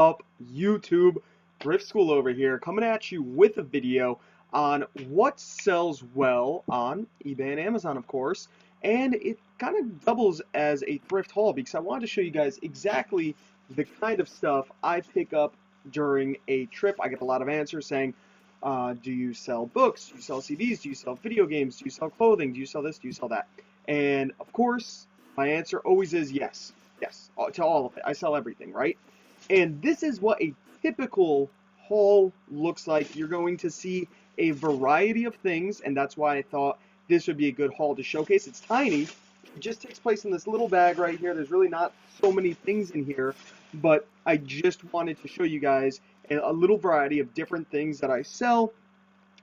up, YouTube? Thrift School over here, coming at you with a video on what sells well on eBay and Amazon, of course. And it kind of doubles as a thrift haul because I wanted to show you guys exactly the kind of stuff I pick up during a trip. I get a lot of answers saying, do you sell books? Do you sell CDs? Do you sell video games? Do you sell clothing? Do you sell this? Do you sell that? And of course, my answer always is yes. Yes, to all of it. I sell everything, right? And this is what a typical haul looks like. You're going to see a variety of things, and that's why I thought this would be a good haul to showcase. It's tiny. It just takes place in this little bag right here. There's really not so many things in here, but I just wanted to show you guys a little variety of different things that I sell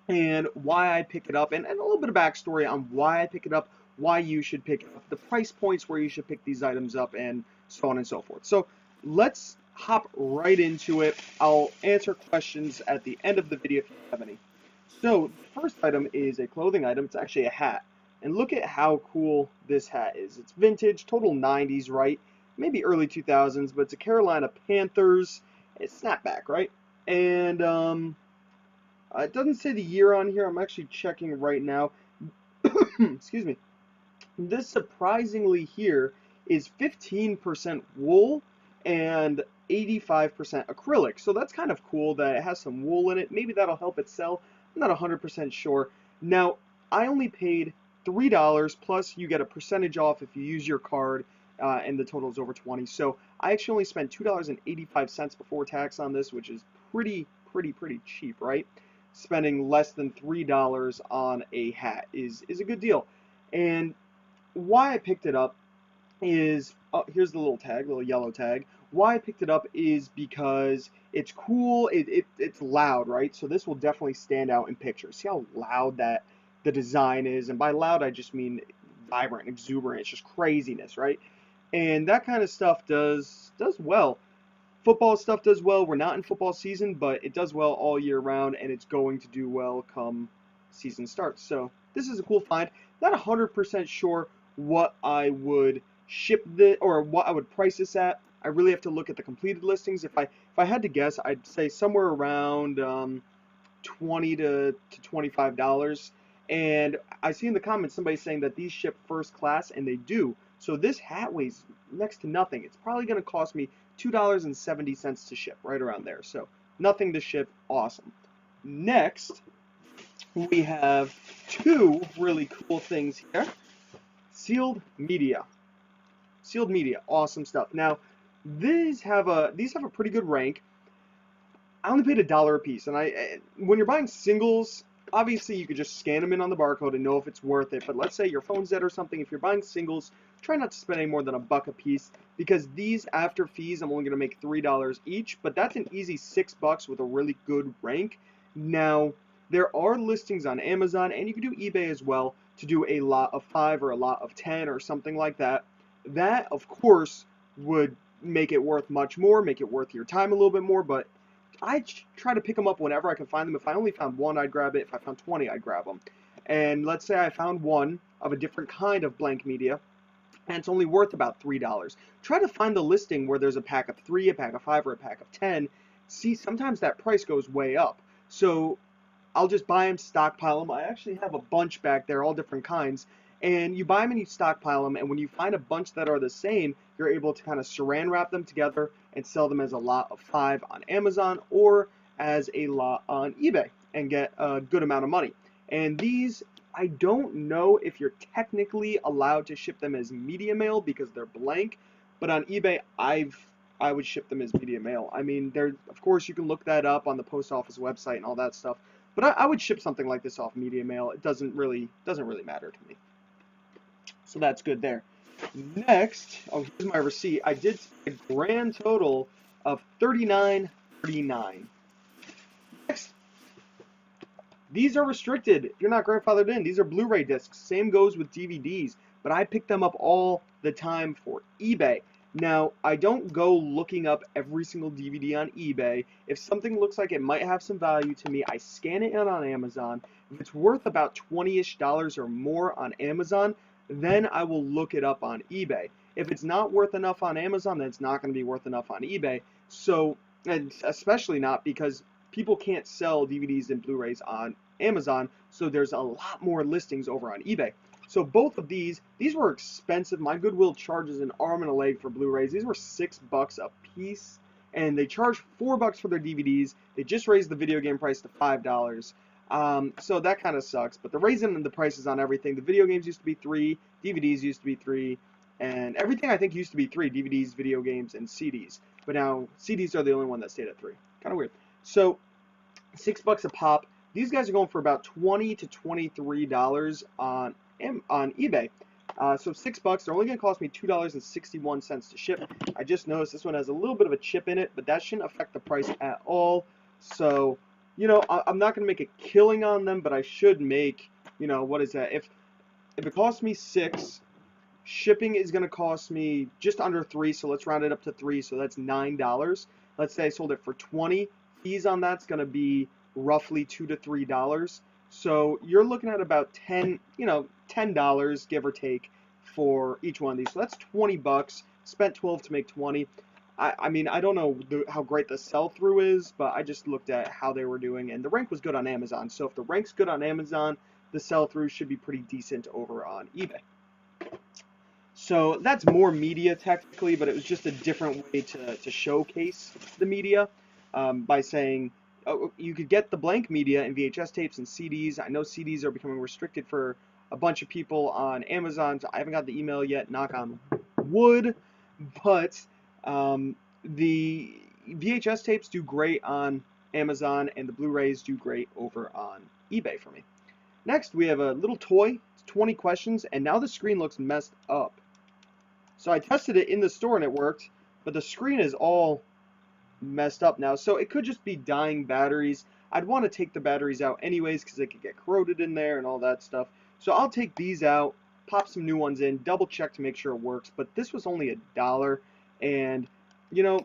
and why I pick it up, and a little bit of backstory on why I pick it up, why you should pick it up, the price points where you should pick these items up, and so on and so forth. So let's hop right into it. I'll answer questions at the end of the video if you have any. So the first item is a clothing item. It's actually a hat. And look at how cool this hat is. It's vintage, total 90s, right? Maybe early 2000s, but it's a Carolina Panthers. It's snapback, right? And it doesn't say the year on here. I'm actually checking right now. Excuse me. This surprisingly here is 15% wool and 85% acrylic. So that's kind of cool that it has some wool in it. Maybe that'll help it sell. I'm not 100% sure. Now, I only paid $3 plus you get a percentage off if you use your card and the total is over 20. So I actually only spent $2.85 before tax on this, which is pretty cheap, right? Spending less than $3 on a hat is a good deal. And why I picked it up is, here's the little tag, little yellow tag. Why I picked it up is because it's cool, it's loud, right? So this will definitely stand out in pictures. See how loud that the design is, and by loud I just mean vibrant, exuberant, it's just craziness, right? And that kind of stuff does well. Football stuff does well. We're not in football season, but it does well all year round, and it's going to do well come season starts. So this is a cool find. Not 100% sure what I would ship this or what I would price this at. I really have to look at the completed listings. If I had to guess, I'd say somewhere around $20 to $25. And I see in the comments somebody saying that these ship first class, and they do. So this hat weighs next to nothing. It's probably going to cost me $2.70 to ship, right around there. So nothing to ship, awesome. Next, we have two really cool things here. Sealed media. Sealed media, awesome stuff. Now, these have a pretty good rank. I only paid $1 a piece, and when you're buying singles, obviously you could just scan them in on the barcode and know if it's worth it. But let's say your phone's dead or something. If you're buying singles, try not to spend any more than $1 a piece because these after fees, I'm only going to make $3 each. But that's an easy $6 with a really good rank. Now, there are listings on Amazon, and you can do eBay as well to do a lot of 5 or a lot of 10 or something like that. That, of course, would make it worth much more, make it worth your time a little bit more, but I try to pick them up whenever I can find them. If I only found one, I'd grab it. If I found 20, I'd grab them. And let's say I found one of a different kind of blank media, and it's only worth about $3. Try to find the listing where there's a pack of 3, a pack of 5, or a pack of 10. See, sometimes that price goes way up. So I'll just buy them, stockpile them. I actually have a bunch back there, all different kinds. And you buy them and you stockpile them, and when you find a bunch that are the same, you're able to kind of saran wrap them together and sell them as a lot of 5 on Amazon or as a lot on eBay and get a good amount of money. And these, I don't know if you're technically allowed to ship them as media mail because they're blank, but on eBay, I would ship them as media mail. I mean, of course, you can look that up on the post office website and all that stuff, but I would ship something like this off media mail. It doesn't really matter to me. So that's good there. Next, here's my receipt. I did a grand total of $39.39. Next, these are restricted. If you're not grandfathered in, these are Blu-ray discs. Same goes with DVDs, but I pick them up all the time for eBay. Now, I don't go looking up every single DVD on eBay. If something looks like it might have some value to me, I scan it in on Amazon. If it's worth about $20-ish or more on Amazon, then I will look it up on eBay. If it's not worth enough on Amazon, then it's not going to be worth enough on eBay. So and especially not because people can't sell DVDs and Blu-rays on Amazon, so there's a lot more listings over on eBay. So both of these were expensive. My Goodwill charges an arm and a leg for Blu-rays. These were $6 a piece, and they charge $4 for their DVDs. They just raised the video game price to $5. So that kind of sucks. But they're raising the prices on everything. The video games used to be $3, DVDs used to be $3, and everything I think used to be $3, DVDs, video games, and CDs. But now CDs are the only one that stayed at $3. Kind of weird. So $6 a pop. These guys are going for about $20 to $23 on eBay. So $6. They're only going to cost me $2.61 to ship. I just noticed this one has a little bit of a chip in it, but that shouldn't affect the price at all. So, you know, I'm not going to make a killing on them, but I should make, you know, what is that? If it costs me $6, shipping is going to cost me just under $3, so let's round it up to $3, so that's $9. Let's say I sold it for $20. Fees on that's going to be roughly $2 to $3. So you're looking at about $10 give or take for each one of these. So that's $20. Spent 12 to make 20. I mean, I don't know how great the sell-through is, but I just looked at how they were doing, and the rank was good on Amazon. So if the rank's good on Amazon, the sell-through should be pretty decent over on eBay. So that's more media technically, but it was just a different way to showcase the media by saying, oh, you could get the blank media in VHS tapes and CDs. I know CDs are becoming restricted for a bunch of people on Amazon. So I haven't got the email yet, knock on wood, but the VHS tapes do great on Amazon, and the Blu-rays do great over on eBay for me. Next, we have a little toy. It's 20 questions, and now the screen looks messed up. So I tested it in the store and it worked, but the screen is all messed up now. So it could just be dying batteries. I'd want to take the batteries out anyways because they could get corroded in there and all that stuff. So I'll take these out, pop some new ones in, double check to make sure it works. But this was only $1, and you know,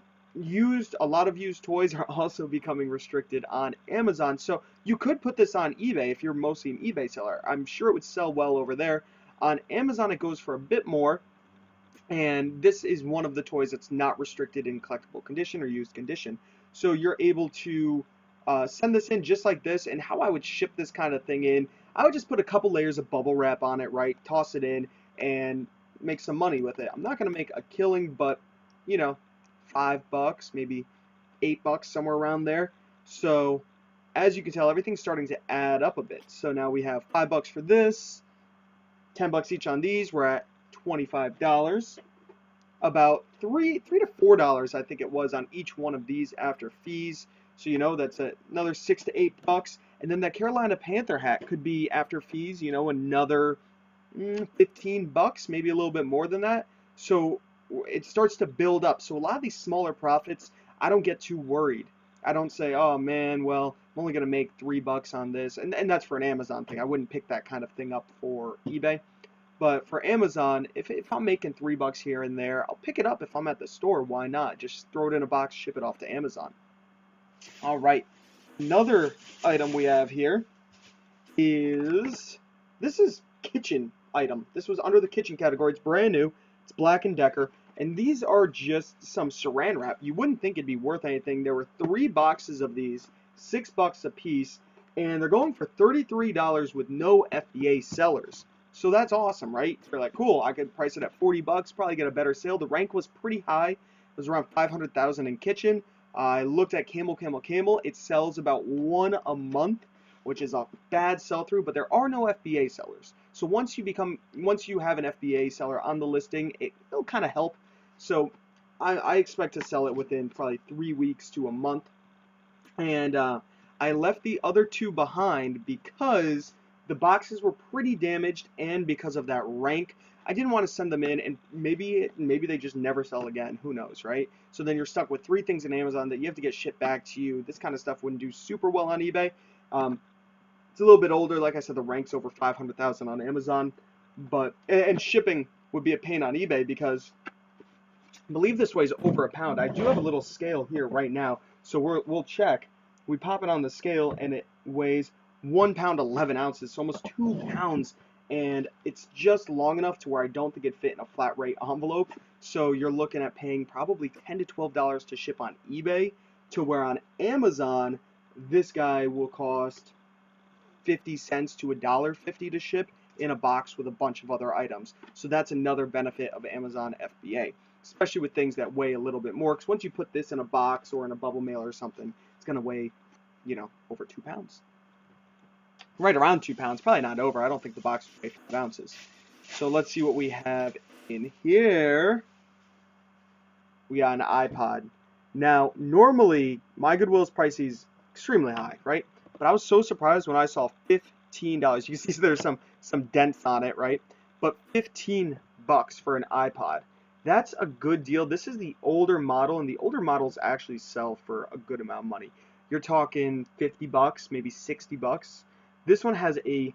a lot of used toys are also becoming restricted on Amazon. So you could put this on eBay if you're mostly an eBay seller. I'm sure it would sell well over there. On Amazon it goes for a bit more. And this is one of the toys that's not restricted in collectible condition or used condition. So you're able to send this in just like this. And how I would ship this kind of thing in, I would just put a couple layers of bubble wrap on it, right? Toss it in and make some money with it. I'm not going to make a killing, but, you know, $5, maybe $8, somewhere around there. So as you can tell, everything's starting to add up a bit. So now we have $5 for this, $10 each on these. We're at $25, about $3 to $4 I think it was on each one of these after fees. So you know that's another $6 to $8, and then that Carolina Panther hat could be after fees, you know, another $15, maybe a little bit more than that. So it starts to build up. So a lot of these smaller profits, I don't get too worried. I don't say, oh man, well, I'm only gonna make $3 on this, and that's for an Amazon thing. I wouldn't pick that kind of thing up for eBay. But for Amazon, if I'm making $3 here and there, I'll pick it up if I'm at the store. Why not? Just throw it in a box, ship it off to Amazon. All right. Another item we have here is, this is kitchen item. This was under the kitchen category. It's brand new. It's Black & Decker. And these are just some saran wrap. You wouldn't think it'd be worth anything. There were 3 boxes of these, $6 a piece, and they're going for $33 with no FBA sellers. So that's awesome, right? They're like, cool, I could price it at $40, probably get a better sale. The rank was pretty high. It was around 500,000 in kitchen. I looked at Camel. It sells about 1 a month, which is a bad sell-through, but there are no FBA sellers. So once you have an FBA seller on the listing, it'll kind of help. So I expect to sell it within probably 3 weeks to a month. And I left the other 2 behind because the boxes were pretty damaged, and because of that rank, I didn't want to send them in, and maybe they just never sell again. Who knows, right? So then you're stuck with 3 things in Amazon that you have to get shipped back to you. This kind of stuff wouldn't do super well on eBay. It's a little bit older. Like I said, the rank's over 500,000 on Amazon, but and shipping would be a pain on eBay because I believe this weighs over a pound. I do have a little scale here right now, so we'll check. We pop it on the scale, and it weighs 1 pound 11 ounces, so almost 2 pounds, and it's just long enough to where I don't think it fit in a flat rate envelope. So you're looking at paying probably $10 to $12 to ship on eBay to where on Amazon, this guy will cost 50 cents to $1.50 to ship in a box with a bunch of other items. So that's another benefit of Amazon FBA, especially with things that weigh a little bit more. Because once you put this in a box or in a bubble mailer or something, it's going to weigh, you know, over 2 pounds. Right around 2 pounds, probably not over. I don't think the box would weigh 5 ounces. So let's see what we have in here. We got an iPod. Now, normally, my Goodwill price is extremely high, right? But I was so surprised when I saw $15. You can see there's some dents on it, right? But 15 bucks for an iPod. That's a good deal. This is the older model, and the older models actually sell for a good amount of money. You're talking 50 bucks, maybe 60 bucks. This one has a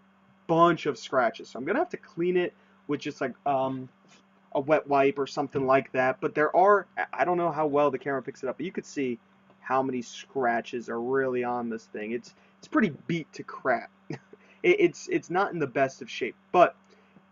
bunch of scratches, so I'm gonna have to clean it with just like a wet wipe or something like that. But there are, I don't know how well the camera picks it up, but you could see how many scratches are really on this thing. It's pretty beat to crap. It's not in the best of shape, but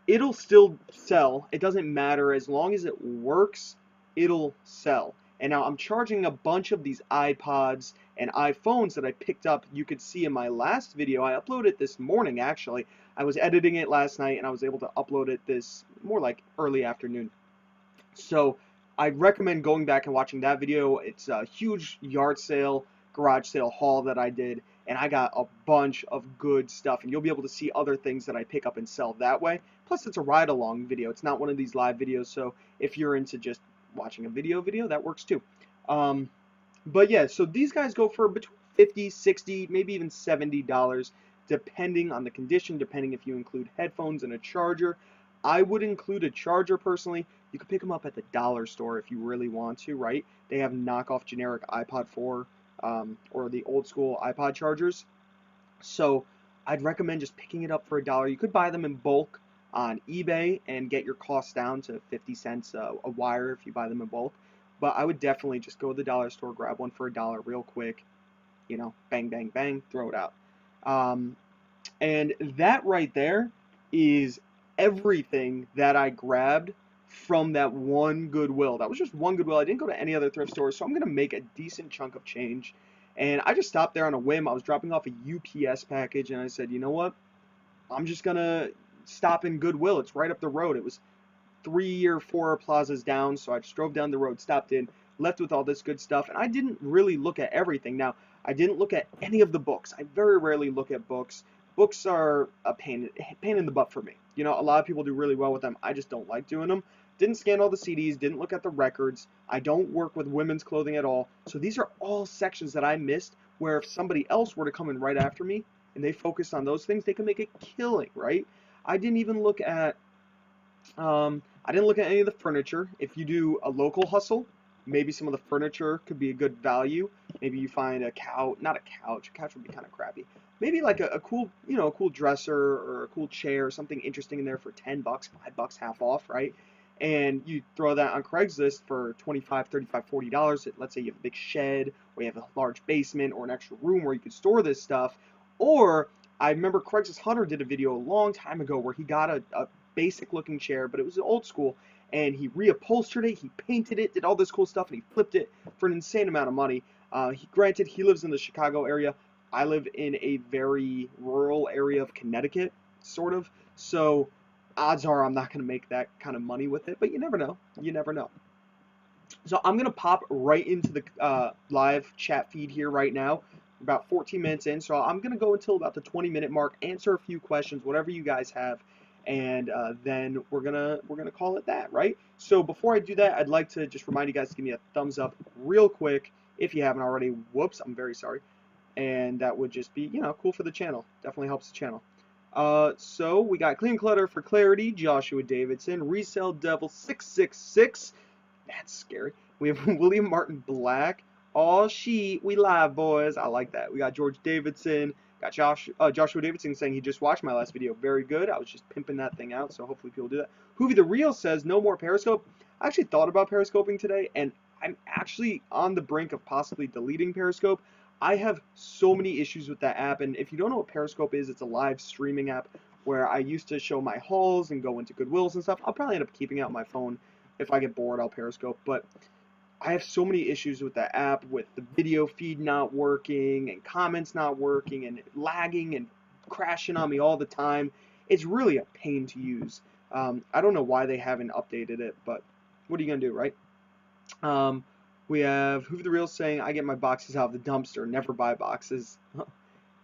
it'll still sell. It doesn't matter, as long as it works, it'll sell. And now I'm charging a bunch of these iPods and iPhones that I picked up. You could see in my last video, I uploaded it this morning actually. I was editing it last night and I was able to upload it this more like early afternoon. So I recommend going back and watching that video. It's a huge yard sale, garage sale haul that I did, and I got a bunch of good stuff, and you'll be able to see other things that I pick up and sell that way. Plus it's a ride along video. It's not one of these live videos, so if you're into just watching a video, that works too. But yeah, so these guys go for between 50, 60, maybe even $70, depending on the condition, depending if you include headphones and a charger. I would include a charger personally. You could pick them up at the dollar store if you really want to, right? They have knockoff generic iPod 4 or the old school iPod chargers. So I'd recommend just picking it up for $1. You could buy them in bulk on eBay and get your costs down to 50 cents a wire if you buy them in bulk. But I would definitely just go to the dollar store, grab one for $1 real quick, you know, bang, bang, bang, throw it out. And that right there is everything that I grabbed from that one Goodwill. That was just one Goodwill. I didn't go to any other thrift stores, so I'm going to make a decent chunk of change. And I just stopped there on a whim. I was dropping off a UPS package, and I said, you know what? I'm just going to stop in Goodwill. It's right up the road. It was 3 or 4 plazas down, so I just drove down the road, stopped in, left with all this good stuff, and I didn't really look at everything. Now, I didn't look at any of the books. I very rarely look at books. Books are a pain in the butt for me. You know, a lot of people do really well with them. I just don't like doing them. Didn't scan all the CDs, didn't look at the records. I don't work with women's clothing at all. So these are all sections that I missed, where if somebody else were to come in right after me and they focused on those things, they can make a killing, right? I didn't even look at any of the furniture. If you do a local hustle, maybe some of the furniture could be a good value. Maybe you find a couch, not a couch. A couch would be kind of crappy. Maybe like a cool, you know, a cool dresser or a cool chair, something interesting in there for 10 bucks, 5 bucks, half off, right? And you throw that on Craigslist for $25, $35, $40. Let's say you have a big shed, or you have a large basement, or an extra room where you could store this stuff. Or I remember Craigslist Hunter did a video a long time ago where he got a basic looking chair, but it was old school, and he reupholstered it, he painted it, did all this cool stuff, and he flipped it for an insane amount of money. Granted, he lives in the Chicago area. I live in a very rural area of Connecticut, sort of, so odds are I'm not going to make that kind of money with it, but you never know. You never know. So I'm going to pop right into the live chat feed here right now. About 14 minutes in, so I'm going to go until about the 20-minute mark, answer a few questions, whatever you guys have, and then we're gonna call it that, right? So before I do that, I'd like to just remind you guys to give me a thumbs up real quick if you haven't already. Whoops, I'm very sorry. And that would just be, you know, cool for the channel. Definitely helps the channel. So we got Clean Clutter for Clarity, Joshua Davidson, Resale Devil 666. That's scary. We have William Martin Black. Oh, we live, boys. I like that. We got George Davidson. Got Joshua Davidson saying he just watched my last video. Very good. I was just pimping that thing out, so hopefully people do that. Hoovy the Real says no more Periscope. I actually thought about Periscoping today, and I'm actually on the brink of possibly deleting Periscope. I have so many issues with that app, and if you don't know what Periscope is, it's a live streaming app where I used to show my hauls and go into Goodwills and stuff. I'll probably end up keeping it on my phone. If I get bored, I'll Periscope, but I have so many issues with that app, with the video feed not working and comments not working and lagging and crashing on me all the time. It's really a pain to use. I don't know why they haven't updated it, but what are you gonna do, right? Um, we have Who the Real saying, I get my boxes out of the dumpster, never buy boxes.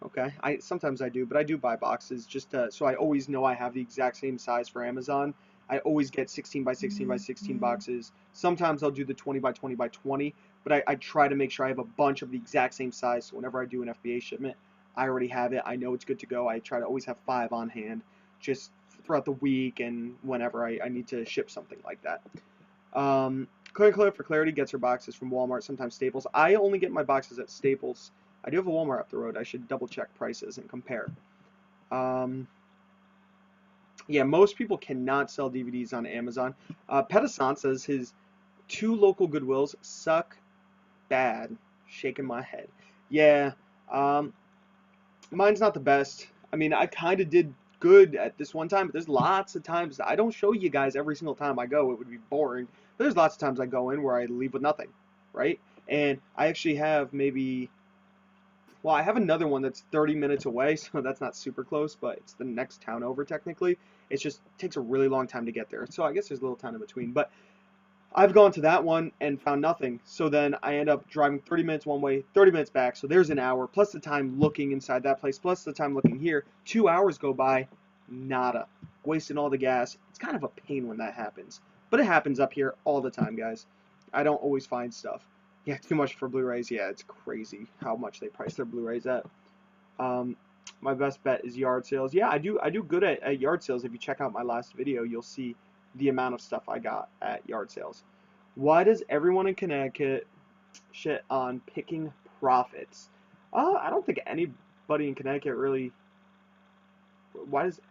Okay, sometimes I do, but I do buy boxes just so I always know I have the exact same size for Amazon. I always get 16 by 16 by 16 boxes. Sometimes I'll do the 20 by 20 by 20, but I try to make sure I have a bunch of the exact same size, so whenever I do an FBA shipment, I already have it. I know it's good to go. I try to always have 5 on hand, just throughout the week and whenever I need to ship something like that. Claire for clarity gets her boxes from Walmart, sometimes Staples. I only get my boxes at Staples. I do have a Walmart up the road. I should double check prices and compare. Yeah, most people cannot sell DVDs on Amazon. Petasan says his 2 local Goodwills suck bad. Shaking my head. Yeah, mine's not the best. I mean, I kind of did good at this one time, but there's lots of times I don't show you guys every single time I go. It would be boring. But there's lots of times I go in where I leave with nothing, right? And I actually have maybe, well, I have another one that's 30 minutes away, so that's not super close, but it's the next town over technically. It just takes a really long time to get there. So I guess there's a little time in between. But I've gone to that one and found nothing. So then I end up driving 30 minutes one way, 30 minutes back. So there's an hour, plus the time looking inside that place, plus the time looking here. 2 hours go by, nada. Wasting all the gas. It's kind of a pain when that happens. But it happens up here all the time, guys. I don't always find stuff. Yeah, too much for Blu-rays. Yeah, it's crazy how much they price their Blu-rays at. My best bet is yard sales. Yeah, I do good at yard sales. If you check out my last video, you'll see the amount of stuff I got at yard sales. Why does everyone in Connecticut shit on picking profits? I don't think anybody in Connecticut really. Why does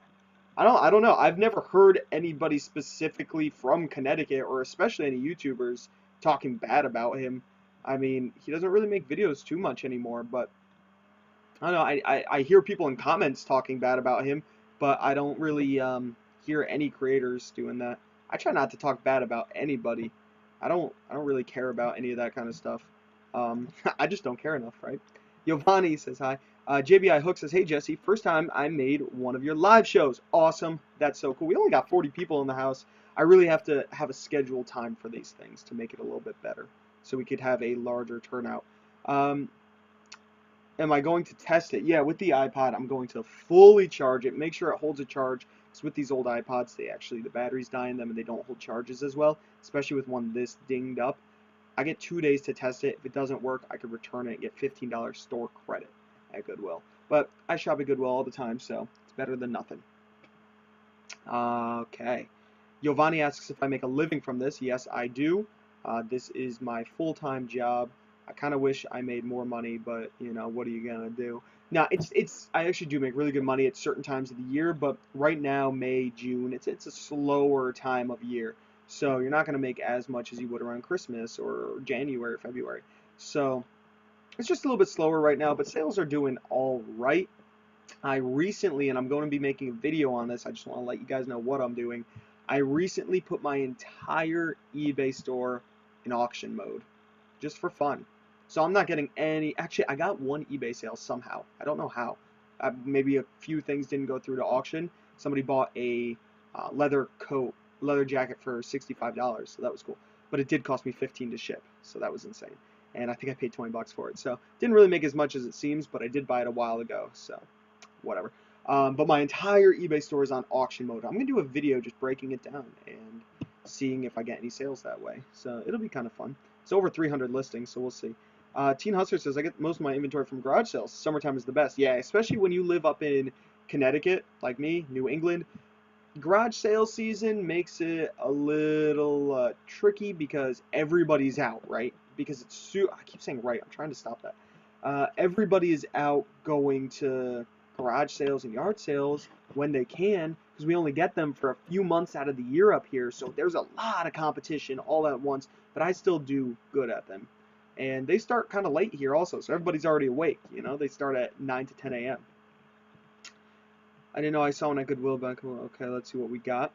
I don't know. I've never heard anybody specifically from Connecticut or especially any YouTubers talking bad about him. I mean, he doesn't really make videos too much anymore, but I don't know. I hear people in comments talking bad about him, but I don't really hear any creators doing that. I try not to talk bad about anybody. I don't really care about any of that kind of stuff. I just don't care enough, right? Giovanni says hi. JBI Hook says, hey Jesse, first time I made one of your live shows. Awesome. That's so cool. We only got 40 people in the house. I really have to have a scheduled time for these things to make it a little bit better, so we could have a larger turnout. Am I going to test it? Yeah, with the iPod, I'm going to fully charge it, make sure it holds a charge. Because with these old iPods, the batteries die in them and they don't hold charges as well, especially with one this dinged up. I get 2 days to test it. If it doesn't work, I could return it and get $15 store credit at Goodwill. But I shop at Goodwill all the time, so it's better than nothing. Okay. Giovanni asks if I make a living from this. Yes, I do. This is my full-time job. I kind of wish I made more money, but you know, what are you gonna do? Now, I actually do make really good money at certain times of the year, but right now, May, June, it's a slower time of year. So you're not gonna make as much as you would around Christmas or January or February. So it's just a little bit slower right now, but sales are doing all right. I recently, and I'm going to be making a video on this, I just want to let you guys know what I'm doing. I recently put my entire eBay store in auction mode, just for fun. So I'm not getting any, actually I got one eBay sale somehow. I don't know how. Maybe a few things didn't go through to auction. Somebody bought a leather jacket for $65, so that was cool. But it did cost me $15 to ship, so that was insane. And I think I paid $20 for it. So didn't really make as much as it seems, but I did buy it a while ago, so whatever. But my entire eBay store is on auction mode. I'm going to do a video just breaking it down and seeing if I get any sales that way. So it'll be kind of fun. It's over 300 listings, so we'll see. Teen Hustler says, I get most of my inventory from garage sales. Summertime is the best. Yeah, especially when you live up in Connecticut, like me, New England. Garage sales season makes it a little tricky because everybody's out, right? Because I keep saying right. I'm trying to stop that. Everybody is out going to garage sales and yard sales when they can, because we only get them for a few months out of the year up here. So there's a lot of competition all at once, but I still do good at them. And they start kind of late here also, so everybody's already awake, you know? They start at 9 to 10 a.m. I didn't know I saw one at Goodwill back. Okay, let's see what we got.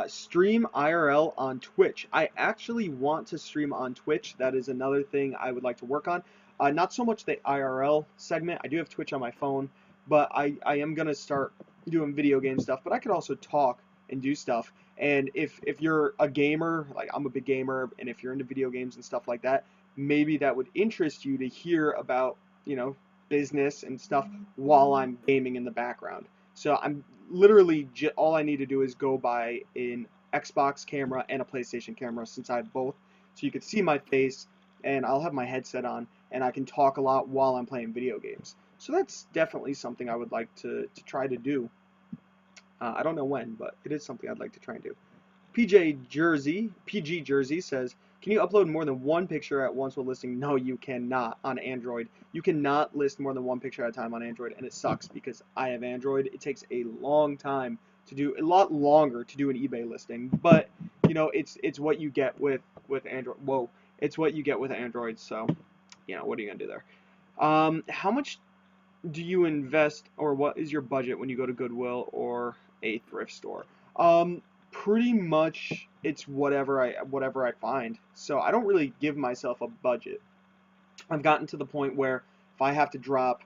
stream IRL on Twitch. I actually want to stream on Twitch. That is another thing I would like to work on. Not so much the IRL segment. I do have Twitch on my phone, but I am going to start doing video game stuff. But I could also talk and do stuff. And if you're a gamer, like I'm a big gamer, and if you're into video games and stuff like that, maybe that would interest you to hear about, business and stuff while I'm gaming in the background. So I'm literally all I need to do is go buy an Xbox camera and a PlayStation camera, since I have both, so you can see my face, and I'll have my headset on, and I can talk a lot while I'm playing video games. So that's definitely something I would like to try to do. I don't know when, but it is something I'd like to try and do. PG Jersey says, can you upload more than one picture at once while listing? No, you cannot on Android. You cannot list more than one picture at a time on Android, and it sucks because I have Android. It takes a long time to do, a lot longer to do an eBay listing, but it's what you get with Android. Whoa, it's what you get with Android. So, what are you gonna do there? How much do you invest, or what is your budget when you go to Goodwill or a thrift store? Pretty much it's whatever I find. So I don't really give myself a budget. I've gotten to the point where if I have to drop,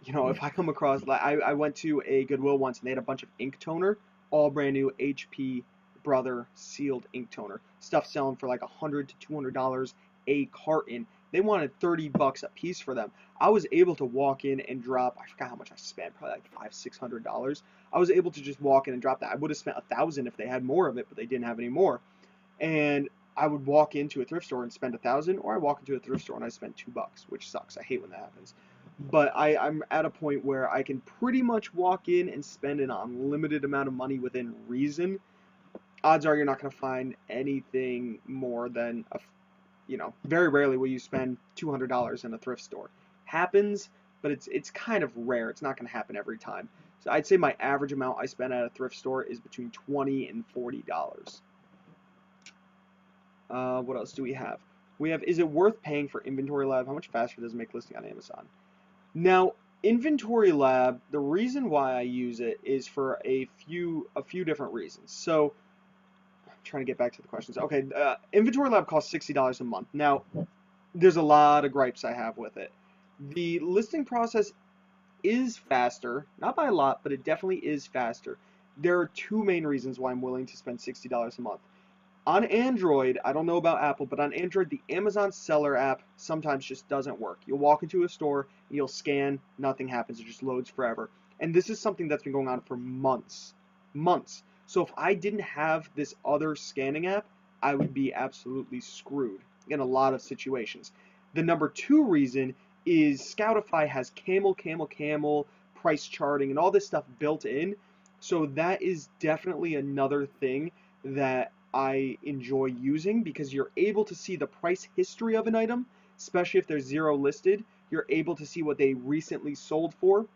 if I come across, like I went to a Goodwill once and they had a bunch of ink toner, all brand new HP Brother sealed ink toner. Stuff selling for like $100 to $200 a carton. They wanted $30 a piece for them. I was able to walk in and drop, I forgot how much I spent, probably like $500-600. I was able to just walk in and drop that. I would have spent $1,000 if they had more of it, but they didn't have any more. And I would walk into a thrift store and spend $1,000, or I walk into a thrift store and I spend $2, which sucks. I hate when that happens. But I'm at a point where I can pretty much walk in and spend an unlimited amount of money within reason. Odds are you're not going to find anything more than very rarely will you spend $200 in a thrift store. Happens, but it's kind of rare. It's not going to happen every time. So I'd say my average amount I spend at a thrift store is between $20 and $40. What else do we have? We have, is it worth paying for Inventory Lab? How much faster does it make listing on Amazon? Now, Inventory Lab, the reason why I use it is for a few different reasons. So, I'm trying to get back to the questions. Okay, Inventory Lab costs $60 a month. Now, there's a lot of gripes I have with it. The listing process is faster, not by a lot, but it definitely is faster. There are two main reasons why I'm willing to spend $60 a month. On Android, I don't know about Apple, but on Android, the Amazon Seller app sometimes just doesn't work. You'll walk into a store, and you'll scan, nothing happens, it just loads forever. And this is something that's been going on for months. Months. So if I didn't have this other scanning app, I would be absolutely screwed in a lot of situations. The number two reason is Scoutify has camel, price charting, and all this stuff built in. So that is definitely another thing that I enjoy using, because you're able to see the price history of an item, especially if there's zero listed. You're able to see what they recently sold for,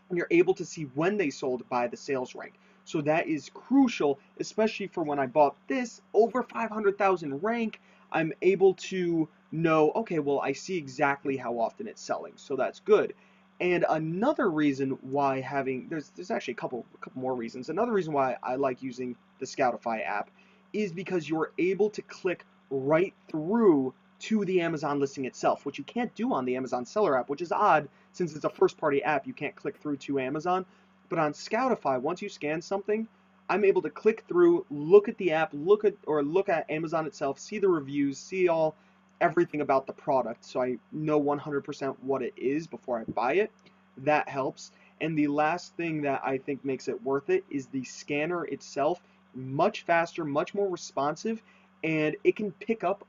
and you're able to see when they sold by the sales rank. So that is crucial, especially for when I bought this over 500,000 rank. I'm able to know, okay, well, I see exactly how often it's selling, so that's good. And another reason why there's actually a couple more reasons. Another reason why I like using the Scoutify app is because you're able to click right through to the Amazon listing itself, which you can't do on the Amazon Seller app, which is odd since it's a first-party app. You can't click through to Amazon. But on Scoutify, once you scan something, I'm able to click through, look at the app, look at Amazon itself, see the reviews, see everything about the product, so I know 100% what it is before I buy it. That helps. And the last thing that I think makes it worth it is the scanner itself. Much faster, much more responsive, and it can pick up,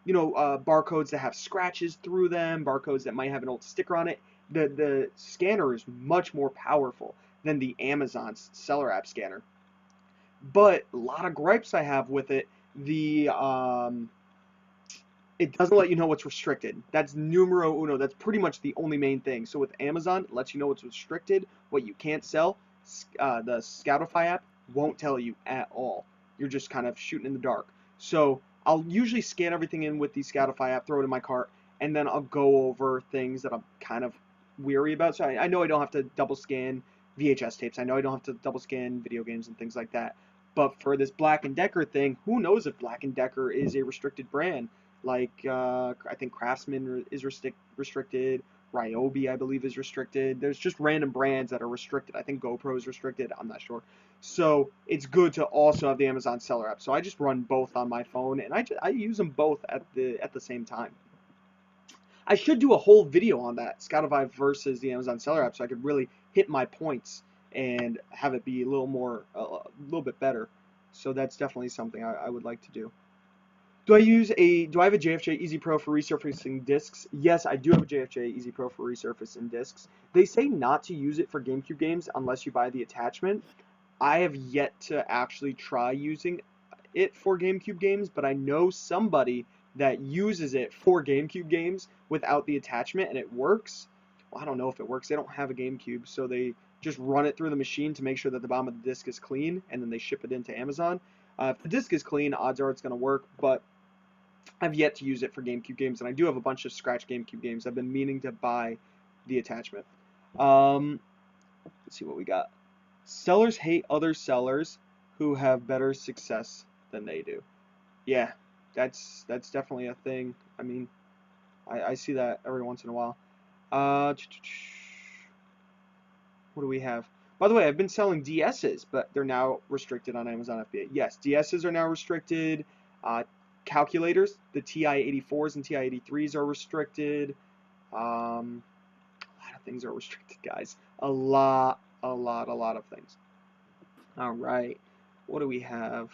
barcodes that have scratches through them, barcodes that might have an old sticker on it. The scanner is much more powerful than the Amazon Seller app scanner. But a lot of gripes I have with it. It doesn't let you know what's restricted. That's numero uno. That's pretty much the only main thing. So with Amazon, it lets you know what's restricted, what you can't sell. The Scoutify app won't tell you at all. You're just kind of shooting in the dark. So I'll usually scan everything in with the Scoutify app, throw it in my cart, and then I'll go over things that I'm kind of weary about. So I know I don't have to double scan VHS tapes. I know I don't have to double scan video games and things like that. But for this Black & Decker thing, who knows if Black & Decker is a restricted brand? Like, I think Craftsman is restricted. Ryobi, I believe, is restricted. There's just random brands that are restricted. I think GoPro is restricted. I'm not sure. So it's good to also have the Amazon Seller app. So I just run both on my phone, and I use them both at the same time. I should do a whole video on that, Spotify versus the Amazon Seller app, so I could really hit my points and have it be a little bit better. So that's definitely something I would like to do. Do I have a JFJ Easy Pro for resurfacing discs? Yes, I do have a JFJ Easy Pro for resurfacing discs. They say not to use it for GameCube games unless you buy the attachment. I have yet to actually try using it for GameCube games, but I know somebody that uses it for GameCube games without the attachment, and it works. Well, I don't know if it works. They don't have a GameCube, so they just run it through the machine to make sure that the bottom of the disc is clean, and then they ship it into Amazon. If the disc is clean, odds are it's going to work, but I've yet to use it for GameCube games, and I do have a bunch of scratch GameCube games. I've been meaning to buy the attachment. Let's see what we got. Sellers hate other sellers who have better success than they do. Yeah, that's definitely a thing. I mean, I see that every once in a while. What do we have? By the way, I've been selling DSs, but they're now restricted on Amazon FBA. Yes, DSs are now restricted. Calculators, the TI-84s and TI-83s are restricted. A lot of things are restricted, guys. A lot of things. All right, what do we have?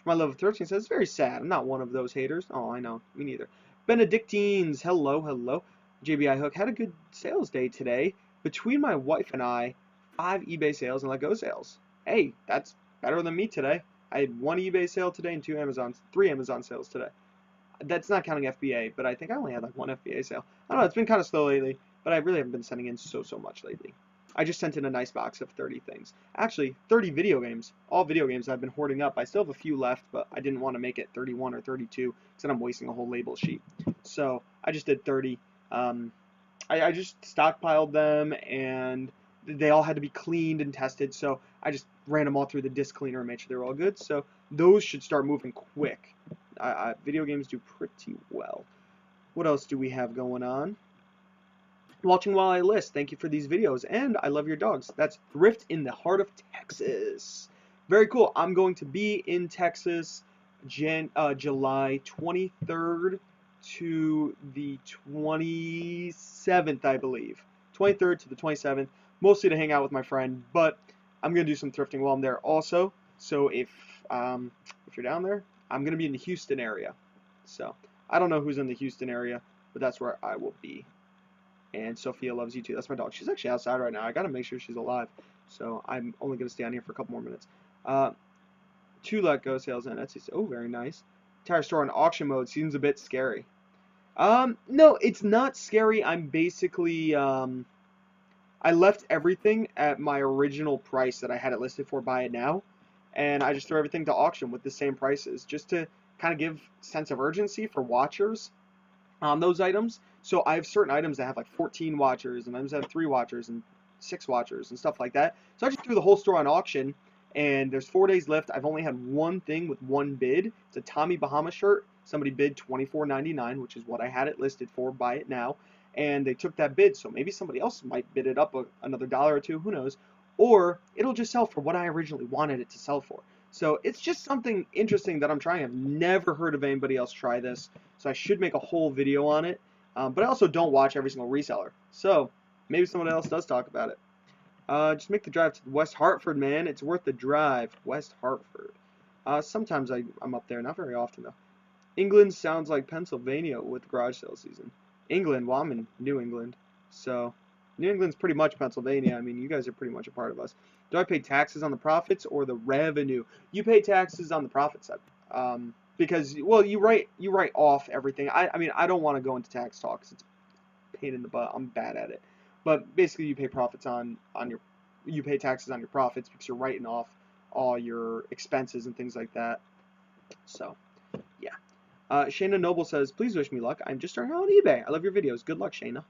My Love of 13 says, very sad. I'm not one of those haters. Oh, I know. Me neither. Benedictines, hello, hello. JBI Hook had a good sales day today. Between my wife and I, 5 eBay sales and let go sales. Hey, that's better than me today. I had 1 eBay sale today and 3 Amazon sales today. That's not counting FBA, but I think I only had like 1 FBA sale. I don't know, it's been kind of slow lately, but I really haven't been sending in so much lately. I just sent in a nice box of 30 things. Actually, 30 video games. All video games I've been hoarding up. I still have a few left, but I didn't want to make it 31 or 32 because then I'm wasting a whole label sheet. So I just did 30. I just stockpiled them, and they all had to be cleaned and tested, so I just ran them all through the disc cleaner and made sure they were all good. So those should start moving quick. Video games do pretty well. What else do we have going on? Watching while I list. Thank you for these videos, and I love your dogs. That's Thrift in the heart of Texas. Very cool. I'm going to be in Texas July 23rd to the 27th, I believe. 23rd to the 27th, mostly to hang out with my friend, but I'm going to do some thrifting while I'm there also. So if you're down there, I'm going to be in the Houston area. So I don't know who's in the Houston area, but that's where I will be. And Sophia loves you too. That's my dog. She's actually outside right now. I got to make sure she's alive. So I'm only going to stay on here for a couple more minutes. 2 let go sales on Etsy. Oh, very nice. Entire store on auction mode seems a bit scary. No, it's not scary. I'm basically, I left everything at my original price that I had it listed for, buy it now. And I just threw everything to auction with the same prices, just to kind of give sense of urgency for watchers on those items. So I have certain items that have like 14 watchers, and items that have 3 watchers and 6 watchers and stuff like that. So I just threw the whole store on auction, and there's 4 days left. I've only had one thing with one bid. It's a Tommy Bahama shirt. Somebody bid $24.99, which is what I had it listed for. Buy it now. And they took that bid, so maybe somebody else might bid it up another $1 or 2, who knows. Or it'll just sell for what I originally wanted it to sell for. So it's just something interesting that I'm trying. I've never heard of anybody else try this, so I should make a whole video on it. But I also don't watch every single reseller, so maybe someone else does talk about it. Just make the drive to West Hartford, man. It's worth the drive. West Hartford. Sometimes I'm up there, not very often though. England sounds like Pennsylvania with garage sale season. England, well, I'm in New England, so New England's pretty much Pennsylvania. I mean, you guys are pretty much a part of us. Do I pay taxes on the profits or the revenue? You pay taxes on the profit side, because, well, you write off everything. I mean, I don't want to go into tax talk because it's a pain in the butt. I'm bad at it. But basically, you pay profits you pay taxes on your profits because you're writing off all your expenses and things like that. So, yeah. Shayna Noble says, please wish me luck. I'm just starting out on eBay. I love your videos. Good luck, Shayna.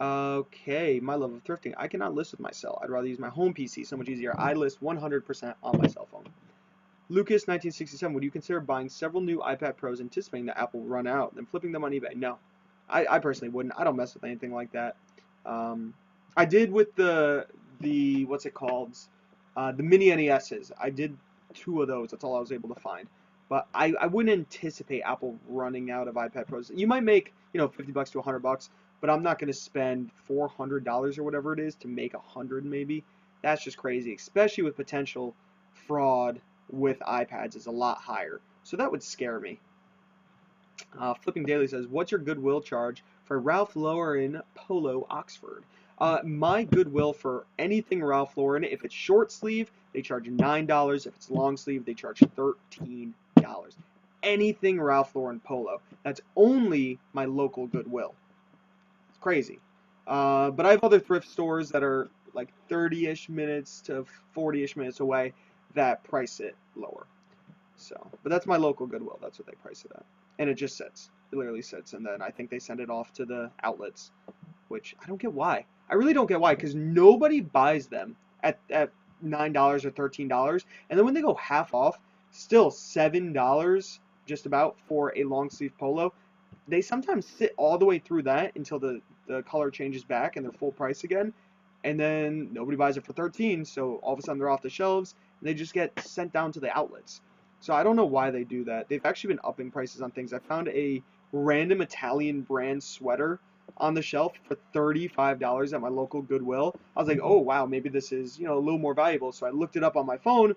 Okay, my love of thrifting. I cannot list with my cell. I'd rather use my home PC, so much easier. I list 100% on my cell phone. Lucas, 1967, would you consider buying several new iPad Pros anticipating that Apple will run out, then flipping them on eBay? No. I personally wouldn't. I don't mess with anything like that. Um, I did with the what's it called? The mini NESs. I did two of those. That's all I was able to find. But I wouldn't anticipate Apple running out of iPad Pros. You might make, 50 bucks to 100 bucks, but I'm not going to spend $400 or whatever it is to make 100 maybe. That's just crazy, especially with potential fraud with iPads is a lot higher. So that would scare me. Flipping Daily says, what's your Goodwill charge for Ralph Lauren Polo Oxford? My Goodwill for anything Ralph Lauren, if it's short sleeve, they charge $9. If it's long sleeve, they charge $13. Anything Ralph Lauren Polo. That's only my local Goodwill. It's crazy. But I have other thrift stores that are like 30-ish minutes to 40-ish minutes away that price it lower. So, but that's my local Goodwill. That's what they price it at. And it just sits. It literally sits. And then I think they send it off to the outlets, which I don't get why. I really don't get why, because nobody buys them at $9 or $13. And then when they go half off, still $7 just about for a long sleeve polo. They sometimes sit all the way through that until the color changes back and they're full price again. And then nobody buys it for 13, so all of a sudden they're off the shelves and they just get sent down to the outlets. So I don't know why they do that. They've actually been upping prices on things. I found a random Italian brand sweater on the shelf for $35 at my local Goodwill. I was like, oh wow, maybe this is, a little more valuable. So I looked it up on my phone.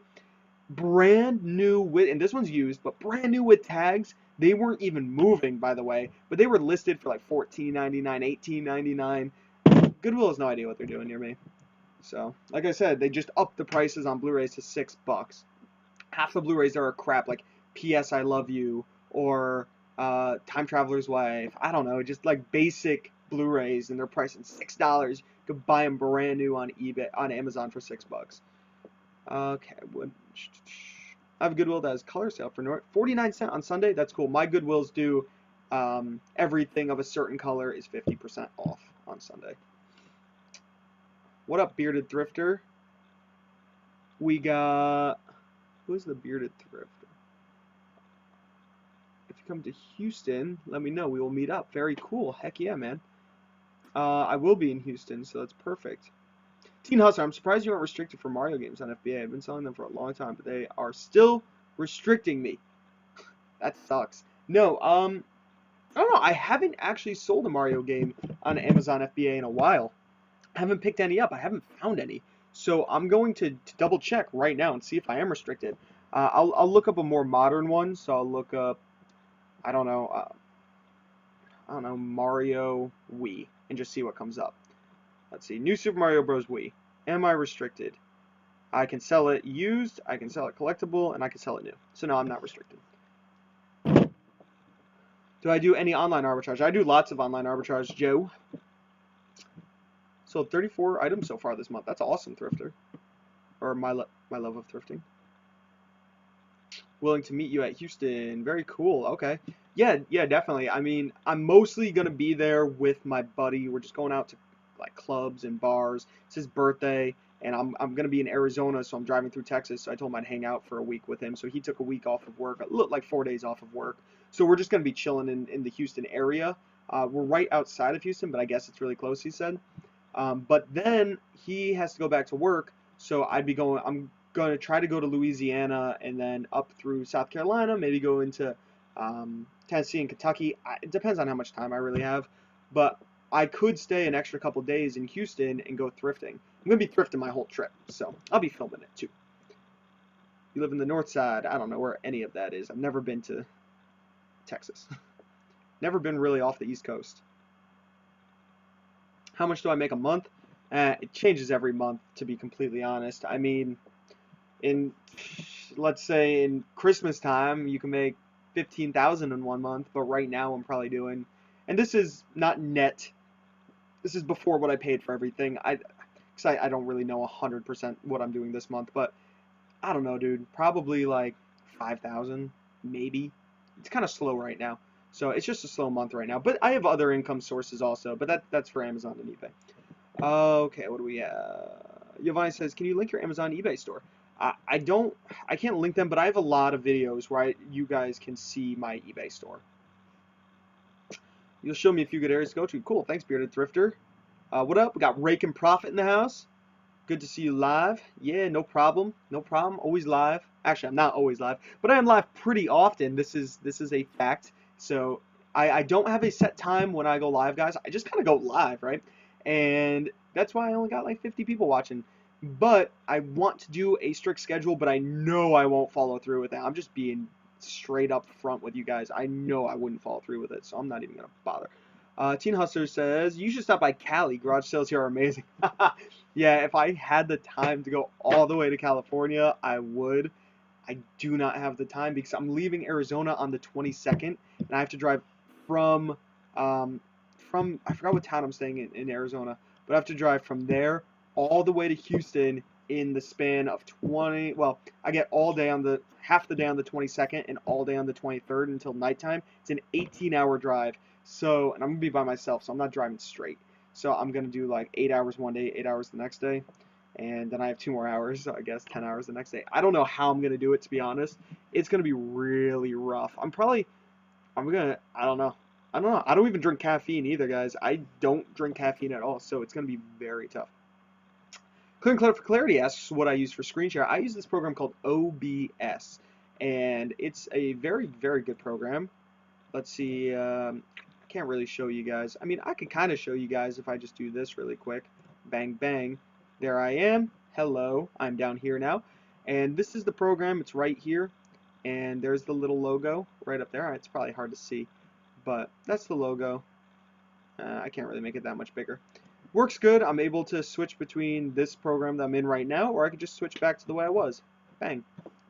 Brand new with, and this one's used, but brand new with tags. They weren't even moving, by the way, but they were listed for like $14.99, $18.99. Goodwill has no idea what they're doing near me. So, like I said, they just upped the prices on Blu-rays to $6. Half the Blu-rays are crap, like P.S. I Love You or Time Traveler's Wife. I don't know, just like basic Blu-rays, and they're pricing $6. You could buy them brand new on eBay, on Amazon for $6. Okay, I have a Goodwill that has color sale for 49 cents on Sunday. That's cool. My Goodwills do everything of a certain color is 50% off on Sunday. What up, bearded thrifter? We got, who's the bearded thrifter? If you come to Houston, let me know. We will meet up. Very cool. Heck yeah, man. I will be in Houston, so that's perfect. Teen Hustler, I'm surprised you aren't restricted for Mario games on FBA. I've been selling them for a long time, but they are still restricting me. That sucks. No, I don't know. I haven't actually sold a Mario game on Amazon FBA in a while. I haven't picked any up. I haven't found any. So I'm going to double check right now and see if I am restricted. I'll look up a more modern one. So I'll look up, I don't know, Mario Wii and just see what comes up. Let's see, New Super Mario Bros. Wii. Am I restricted? I can sell it used, I can sell it collectible, and I can sell it new. So no, I'm not restricted. Do I do any online arbitrage? I do lots of online arbitrage, Joe. Sold 34 items so far this month. That's awesome, thrifter. Or my love of thrifting. Willing to meet you at Houston. Very cool. Okay. Yeah, definitely. I mean, I'm mostly going to be there with my buddy. We're just going out to like clubs and bars. It's his birthday, and I'm going to be in Arizona, so I'm driving through Texas. So I told him I'd hang out for a week with him. So he took a week off of work, like 4 days off of work. So we're just going to be chilling in the Houston area. We're right outside of Houston, but I guess it's really close, he said. But then he has to go back to work, so I'm going to try to go to Louisiana and then up through South Carolina, maybe go into Tennessee and Kentucky. It depends on how much time I really have, but I could stay an extra couple days in Houston and go thrifting. I'm going to be thrifting my whole trip, so I'll be filming it too. You live in the north side. I don't know where any of that is. I've never been to Texas. Never been really off the East Coast. How much do I make a month? It changes every month, to be completely honest. I mean, let's say in Christmas time, you can make 15,000 in 1 month, but right now I'm probably doing, and this is not net. This is before what I paid for everything. I don't really know 100% what I'm doing this month, but I don't know, dude. Probably like 5,000, maybe. It's kind of slow right now. So it's just a slow month right now. But I have other income sources also, but that's for Amazon and eBay. Okay, what do we have? Giovanni says, can you link your Amazon eBay store? I don't, I can't link them, but I have a lot of videos where you guys can see my eBay store. You'll show me a few good areas to go to. Cool, thanks, Bearded Thrifter. What up? We got Rake and Profit in the house. Good to see you live. Yeah, no problem. No problem. Always live. Actually, I'm not always live, but I am live pretty often. This is a fact. So I don't have a set time when I go live, guys. I just kind of go live, right? And that's why I only got like 50 people watching. But I want to do a strict schedule, but I know I won't follow through with that. I'm just being straight up front with you guys. I know I wouldn't follow through with it, so I'm not even gonna bother. Teen Hustler says, you should stop by Cali. Garage sales here are amazing. Yeah, if I had the time to go all the way to California, I would. I do not have the time because I'm leaving Arizona on the 22nd, and I have to drive from, I forgot what town I'm staying in Arizona, but I have to drive from there all the way to Houston in the span of 20, well, I get all day on half the day on the 22nd and all day on the 23rd until nighttime. It's an 18-hour drive. So, and I'm going to be by myself, so I'm not driving straight. So I'm going to do like 8 hours one day, 8 hours the next day. And then I have 2 more hours, so I guess 10 hours the next day. I don't know how I'm going to do it, to be honest. It's going to be really rough. I don't know. I don't know. I don't even drink caffeine either, guys. I don't drink caffeine at all, so it's going to be very tough. Clear and Clear for Clarity asks what I use for Screenshare. I use this program called OBS, and it's a very, very good program. Let's see. I can't really show you guys. I mean, I can kind of show you guys if I just do this really quick. Bang, bang. There I am. Hello. I'm down here now. And this is the program. It's right here. And there's the little logo right up there. It's probably hard to see, but that's the logo. I can't really make it that much bigger. Works good. I'm able to switch between this program that I'm in right now, or I could just switch back to the way I was. Bang.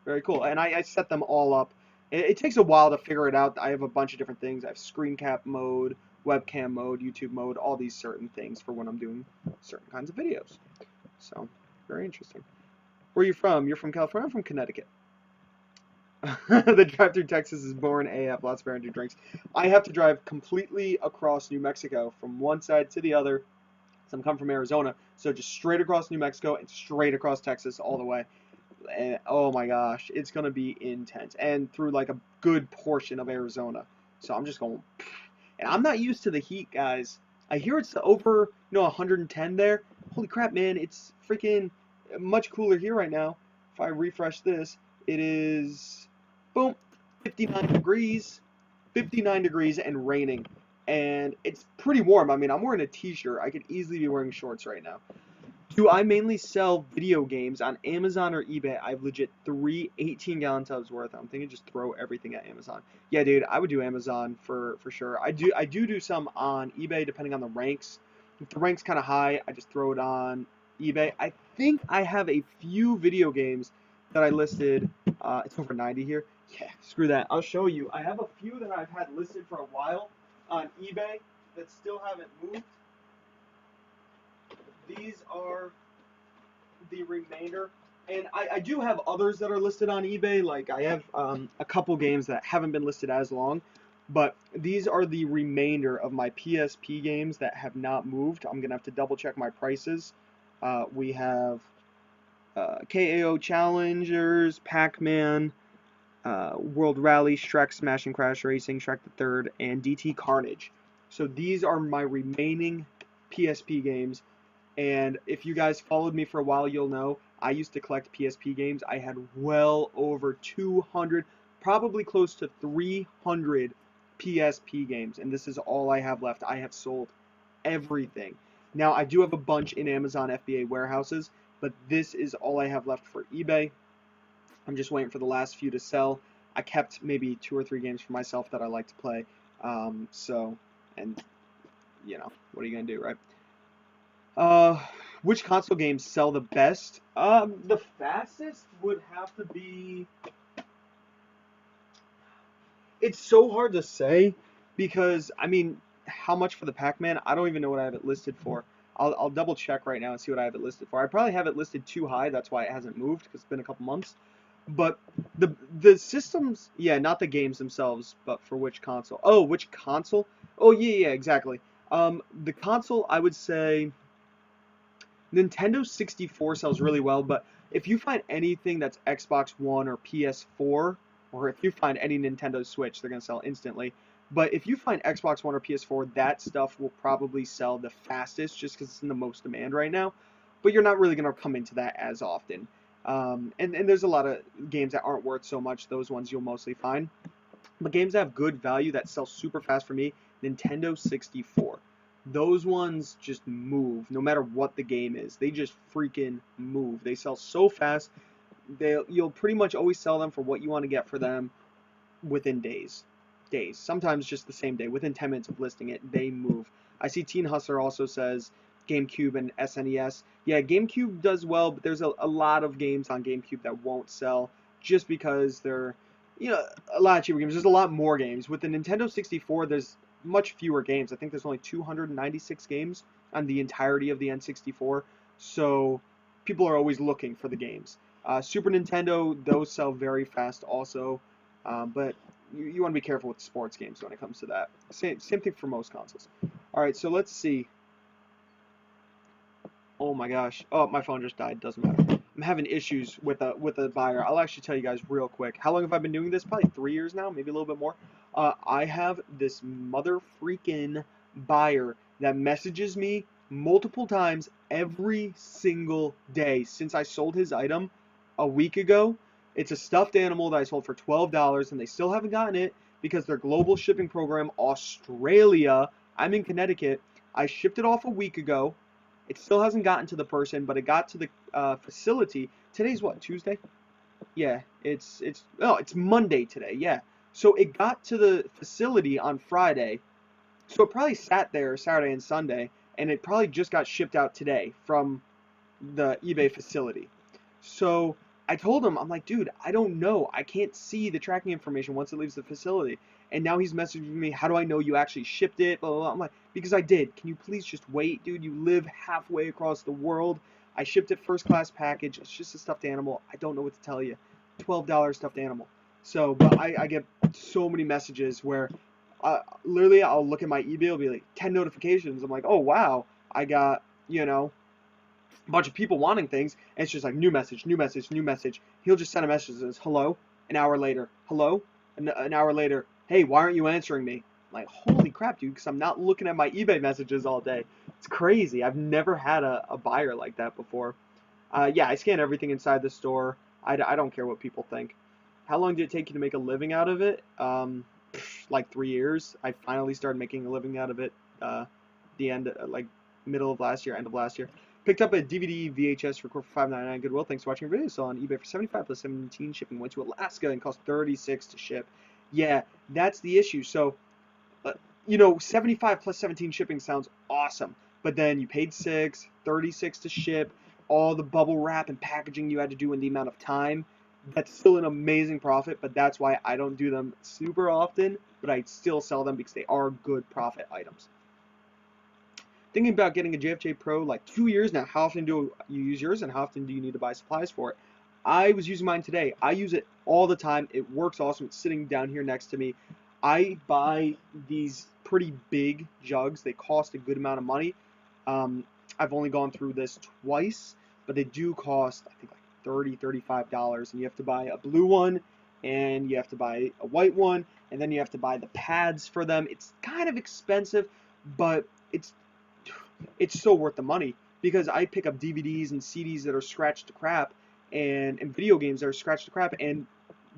Very cool. And I set them all up. It takes a while to figure it out. I have a bunch of different things. I have screen cap mode, webcam mode, YouTube mode, all these certain things for when I'm doing certain kinds of videos. So, very interesting. Where are you from? You're from California? I'm from Connecticut. The drive through Texas is boring AF. Lots of energy drinks. I have to drive completely across New Mexico from one side to the other. So I'm coming from Arizona. So just straight across New Mexico and straight across Texas all the way. And oh my gosh, it's gonna be intense, and through like a good portion of Arizona. So I'm just going, and I'm not used to the heat, guys. I hear it's over 110 there. Holy crap, man! It's freaking much cooler here right now. If I refresh this, it is boom, 59 degrees, 59 degrees and raining, and it's pretty warm. I mean, I'm wearing a t-shirt. I could easily be wearing shorts right now. Do I mainly sell video games on Amazon or eBay? I've legit 3 18-gallon tubs worth. I'm thinking just throw everything at Amazon. Yeah, dude, I would do Amazon for sure. I do some on eBay depending on the ranks. If the rank's kind of high, I just throw it on eBay. I think I have a few video games that I listed. It's over 90 here. Yeah, screw that. I'll show you. I have a few that I've had listed for a while on eBay that still haven't moved. These are the remainder, and I do have others that are listed on eBay. Like I have a couple games that haven't been listed as long, but these are the remainder of my PSP games that have not moved. I'm gonna have to double check my prices. We have KAO Challengers, Pac-Man, World Rally, Shrek Smash and Crash Racing, Shrek the Third, and DT Carnage. So these are my remaining PSP games. And if you guys followed me for a while, you'll know I used to collect PSP games. I had well over 200, probably close to 300 PSP games. And this is all I have left. I have sold everything. Now, I do have a bunch in Amazon FBA warehouses, but this is all I have left for eBay. I'm just waiting for the last few to sell. I kept maybe 2 or 3 games for myself that I like to play. And, what are you going to do, right? Which console games sell the best? The fastest would have to be... It's so hard to say because, I mean, how much for the Pac-Man? I don't even know what I have it listed for. I'll double check right now and see what I have it listed for. I probably have it listed too high. That's why it hasn't moved because it's been a couple months. But the systems, yeah, not the games themselves, but for which console. Oh, which console? Oh, yeah, yeah, exactly. The console, I would say Nintendo 64 sells really well, but if you find anything that's Xbox One or PS4, or if you find any Nintendo Switch, they're gonna sell instantly. But if you find Xbox One or PS4, that stuff will probably sell the fastest just because it's in the most demand right now. But you're not really gonna come into that as often. And there's a lot of games that aren't worth so much. Those ones you'll mostly find. But games that have good value that sell super fast for me, Nintendo 64. Those ones just move, no matter what the game is. They just freaking move. They sell so fast. You'll pretty much always sell them for what you want to get for them within days. Days. Sometimes just the same day. Within 10 minutes of listing it, they move. I see Teen Hustler also says GameCube and SNES. Yeah, GameCube does well, but there's a lot of games on GameCube that won't sell just because they're, a lot of cheaper games. There's a lot more games. With the Nintendo 64, there's much fewer games. I think there's only 296 games on the entirety of the N64. So people are always looking for the games. Super Nintendo, those sell very fast also. But you want to be careful with sports games when it comes to that. Same thing for most consoles. All right, so let's see. Oh my gosh. Oh, my phone just died. Doesn't matter. I'm having issues with a buyer. I'll actually tell you guys real quick. How long have I been doing this? Probably 3 years now, maybe a little bit more. I have this mother freaking buyer that messages me multiple times every single day since I sold his item a week ago. It's a stuffed animal that I sold for $12, and they still haven't gotten it because their global shipping program, Australia. I'm in Connecticut. I shipped it off a week ago. It still hasn't gotten to the person, but it got to the facility. Today's what, Tuesday? Yeah, it's Monday today. Yeah. So it got to the facility on Friday. So it probably sat there Saturday and Sunday, and it probably just got shipped out today from the eBay facility. So I told him, I'm like, dude, I don't know. I can't see the tracking information once it leaves the facility. And now he's messaging me, how do I know you actually shipped it? Blah, blah, blah. I'm like, because I did. Can you please just wait, dude? You live halfway across the world. I shipped it first class package. It's just a stuffed animal. I don't know what to tell you. $12 stuffed animal. So, but I get so many messages where literally I'll look at my eBay, it'll be like 10 notifications. I'm like, oh, wow. I got, a bunch of people wanting things, and it's just like new message, new message, new message. He'll just send a message that says, hello, an hour later, hello, an hour later, hey, why aren't you answering me? I'm like, holy crap, dude, because I'm not looking at my eBay messages all day. It's crazy. I've never had a buyer like that before. Yeah, I scan everything inside the store. I don't care what people think. How long did it take you to make a living out of it? Like 3 years. I finally started making a living out of it the end, like middle of last year, end of last year. Picked up a DVD VHS record for $5.99 Goodwill. Thanks for watching your video. So on eBay for 75 plus 17 shipping. Went to Alaska and cost 36 to ship. Yeah, that's the issue. So, 75 plus 17 shipping sounds awesome. But then you paid 36 to ship, all the bubble wrap and packaging you had to do in the amount of time. That's still an amazing profit, but that's why I don't do them super often, but I still sell them because they are good profit items. Thinking about getting a JFJ Pro like 2 years now. How often do you use yours, and how often do you need to buy supplies for it? I was using mine today. I use it all the time. It works awesome. It's sitting down here next to me. I buy these pretty big jugs. They cost a good amount of money. I've only gone through this twice, but they do cost, I think, like $30, $35, and you have to buy a blue one, and you have to buy a white one, and then you have to buy the pads for them. It's kind of expensive, but it's so worth the money because I pick up DVDs and CDs that are scratched to crap and video games that are scratched to crap, and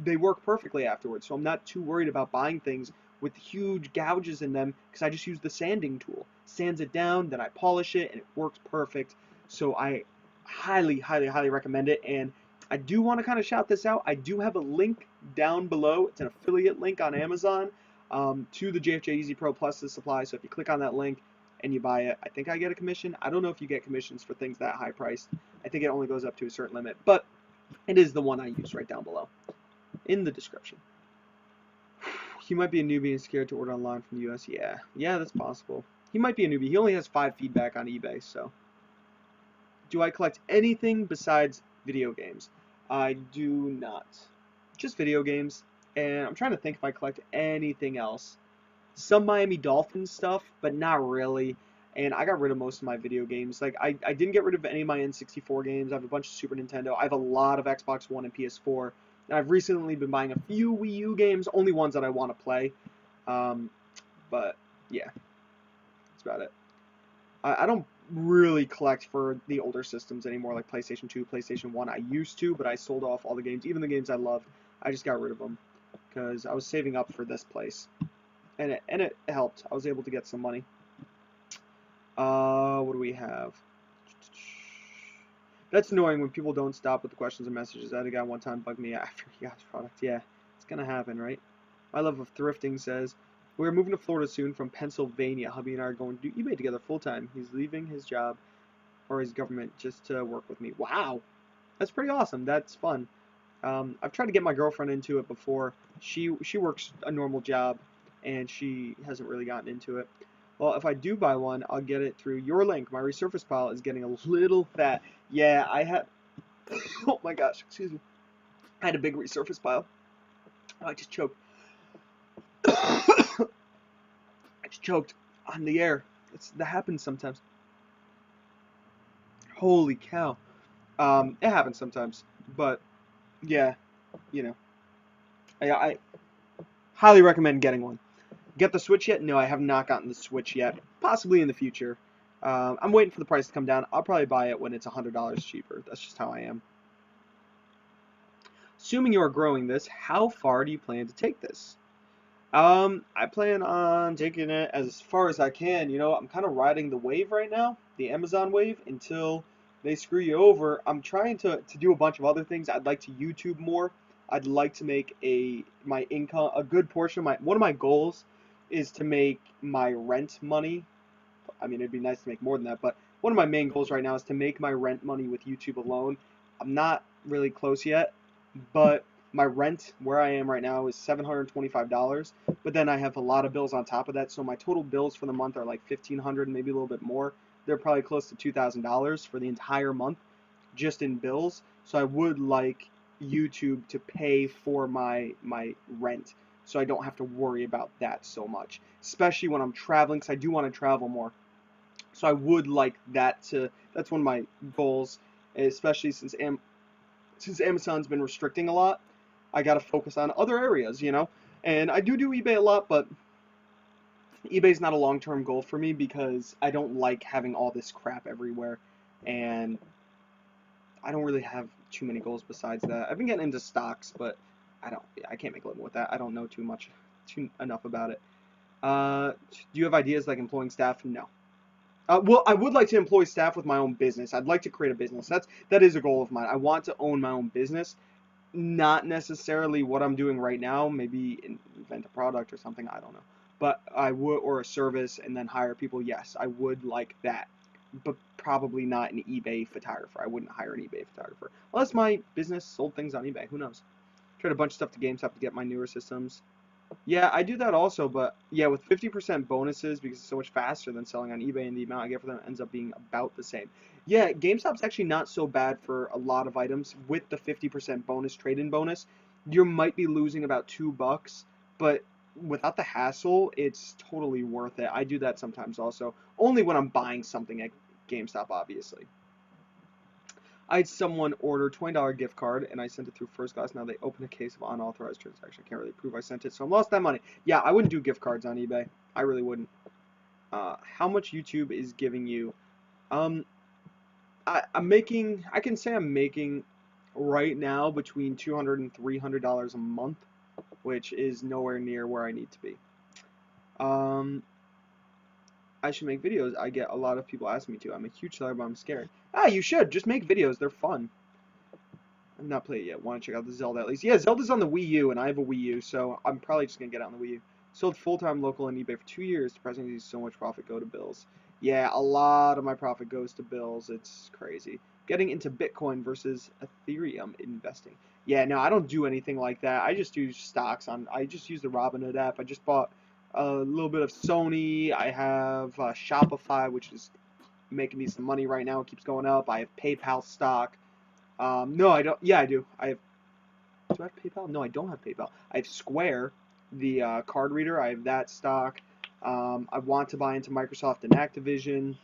they work perfectly afterwards. So I'm not too worried about buying things with huge gouges in them because I just use the sanding tool. Sands it down, then I polish it, and it works perfect. So I highly, highly, highly recommend it. And I do want to kind of shout this out. I do have a link down below. It's an affiliate link on Amazon to the JFJ Easy Pro Plus the supply. So if you click on that link and you buy it, I think I get a commission. I don't know if you get commissions for things that high priced. I think it only goes up to a certain limit, but it is the one I use right down below in the description. He might be a newbie and scared to order online from the US. Yeah, that's possible. He might be a newbie. He only has 5 feedback on eBay, so. Do I collect anything besides video games? I do not. Just video games. And I'm trying to think if I collect anything else. Some Miami Dolphins stuff, but not really. And I got rid of most of my video games. Like, I didn't get rid of any of my N64 games. I have a bunch of Super Nintendo. I have a lot of Xbox One and PS4. And I've recently been buying a few Wii U games, only ones that I want to play. Um, but, yeah, that's about it. I don't really collect for the older systems anymore, like PlayStation 2, PlayStation 1. I used to, but I sold off all the games, even the games I loved. I just got rid of them because I was saving up for this place, and it helped. I was able to get some money. What do we have? That's annoying when people don't stop with the questions and messages. I had a guy one time bug me after he got his product. Yeah, it's gonna happen, right? My love of thrifting says, we're moving to Florida soon from Pennsylvania. Hubby and I are going to do eBay together full time. He's leaving his job or his government just to work with me. Wow, that's pretty awesome. That's fun. I've tried to get my girlfriend into it before. She works a normal job, and she hasn't really gotten into it. Well, if I do buy one, I'll get it through your link. My resurface pile is getting a little fat. Yeah, I had. Oh my gosh, excuse me. I had a big resurface pile. Oh, I just choked. I just choked on the air. That happens sometimes. Holy cow. It happens sometimes, but yeah, you know, I highly recommend getting one. Get the Switch yet? No, I have not gotten the Switch yet. Possibly in the future. I'm waiting for the price to come down. I'll probably buy it when it's $100 cheaper. That's just how I am. Assuming you are growing this, how far do you plan to take this? I plan on taking it as far as I can. You know, I'm kind of riding the wave right now, the Amazon wave, until they screw you over. I'm trying to do a bunch of other things. I'd like to YouTube more. I'd like to make my income, a good portion of one of my goals is to make my rent money. I mean, it'd be nice to make more than that, but one of my main goals right now is to make my rent money with YouTube alone. I'm not really close yet, but my rent where I am right now is $725, but then I have a lot of bills on top of that, so my total bills for the month are like $1,500, maybe a little bit more. They're probably close to $2,000 for the entire month just in bills. So I would like YouTube to pay for my rent, so I don't have to worry about that so much, especially when I'm traveling, because I do want to travel more. So I would like that to. That's one of my goals, especially since Amazon's been restricting a lot. I got to focus on other areas, you know. And I do eBay a lot, but eBay's not a long-term goal for me because I don't like having all this crap everywhere, and I don't really have too many goals besides that. I've been getting into stocks, but I can't make a living with that. I don't know enough about it. Do you have ideas like employing staff? No. Well, I would like to employ staff with my own business. I'd like to create a business. That is a goal of mine. I want to own my own business. Not necessarily what I'm doing right now. Maybe invent a product or something. I don't know. But I would, or a service, and then hire people. Yes, I would like that. But probably not an eBay photographer. I wouldn't hire an eBay photographer. Unless my business sold things on eBay. Who knows? Tried a bunch of stuff to GameStop to get my newer systems. Yeah, I do that also, but yeah, with 50% bonuses because it's so much faster than selling on eBay, and the amount I get for them ends up being about the same. Yeah, GameStop's actually not so bad for a lot of items with the 50% bonus, trade-in bonus. You might be losing about $2, but without the hassle, it's totally worth it. I do that sometimes also, only when I'm buying something at GameStop, obviously. I had someone order $20 gift card, and I sent it through first class. Now they open a case of unauthorized transaction. I can't really prove I sent it, so I lost that money. Yeah, I wouldn't do gift cards on eBay. I really wouldn't. How much YouTube is giving you? Um, I can say I'm making right now between $200 and $300 a month, which is nowhere near where I need to be. I should make videos. I get a lot of people asking me to. I'm a huge seller, but I'm scared. You should. Just make videos. They're fun. I've not played it yet. Want to check out the Zelda at least. Yeah, Zelda's on the Wii U, and I have a Wii U, so I'm probably just going to get it on the Wii U. Sold full-time local on eBay for 2 years. Surprisingly, so much profit go to bills. Yeah, a lot of my profit goes to bills. It's crazy. Getting into Bitcoin versus Ethereum investing. Yeah, no, I don't do anything like that. I just do stocks I just use the Robinhood app. I just bought a little bit of Sony. I have Shopify, which is making me some money right now. It keeps going up. I have PayPal stock. No, I don't. Yeah, I do. Do I have PayPal? No, I don't have PayPal. I have Square, the card reader. I have that stock. I want to buy into Microsoft and Activision.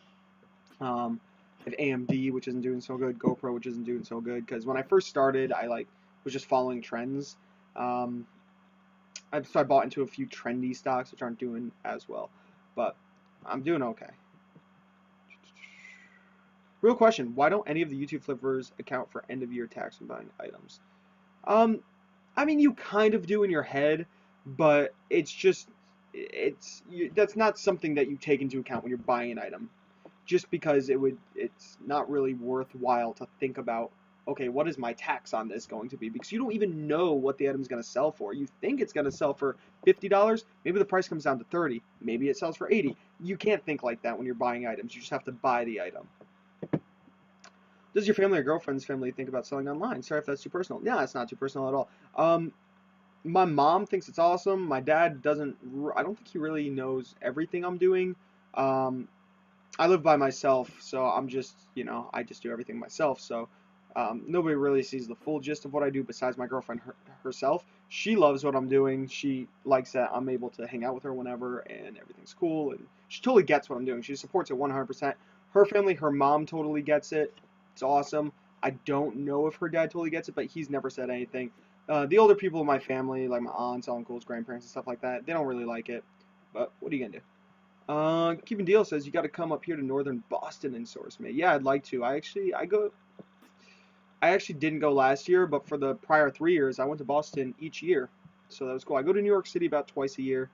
I have AMD, which isn't doing so good. GoPro, which isn't doing so good. Because when I first started, I was just following trends. Um, so I bought into a few trendy stocks, which aren't doing as well. But I'm doing okay. Real question: why don't any of the YouTube flippers account for end of year tax when buying items? Um, I mean, you kind of do in your head, but that's not something that you take into account when you're buying an item. Just because it's not really worthwhile to think about, okay, what is my tax on this going to be? Because you don't even know what the item is going to sell for. You think it's going to sell for $50, maybe the price comes down to 30, maybe it sells for 80. You can't think like that when you're buying items. You just have to buy the item. Does your family or girlfriend's family think about selling online? Sorry if that's too personal. Yeah, it's not too personal at all. My mom thinks it's awesome. My dad doesn't. I don't think he really knows everything I'm doing. Um, I live by myself, so I'm just, I just do everything myself. So nobody really sees the full gist of what I do besides my girlfriend herself. She loves what I'm doing. She likes that I'm able to hang out with her whenever, and everything's cool. And she totally gets what I'm doing. She supports it 100%. Her family, her mom totally gets it. It's awesome. I don't know if her dad totally gets it, but he's never said anything. The older people in my family, like my aunts, uncles, grandparents, and stuff like that, they don't really like it. But what are you gonna do? Keeping Deal says you got to come up here to northern Boston and source me. Yeah, I'd like to. I actually didn't go last year, but for the prior 3 years, I went to Boston each year, so that was cool. I go to New York City about twice a year.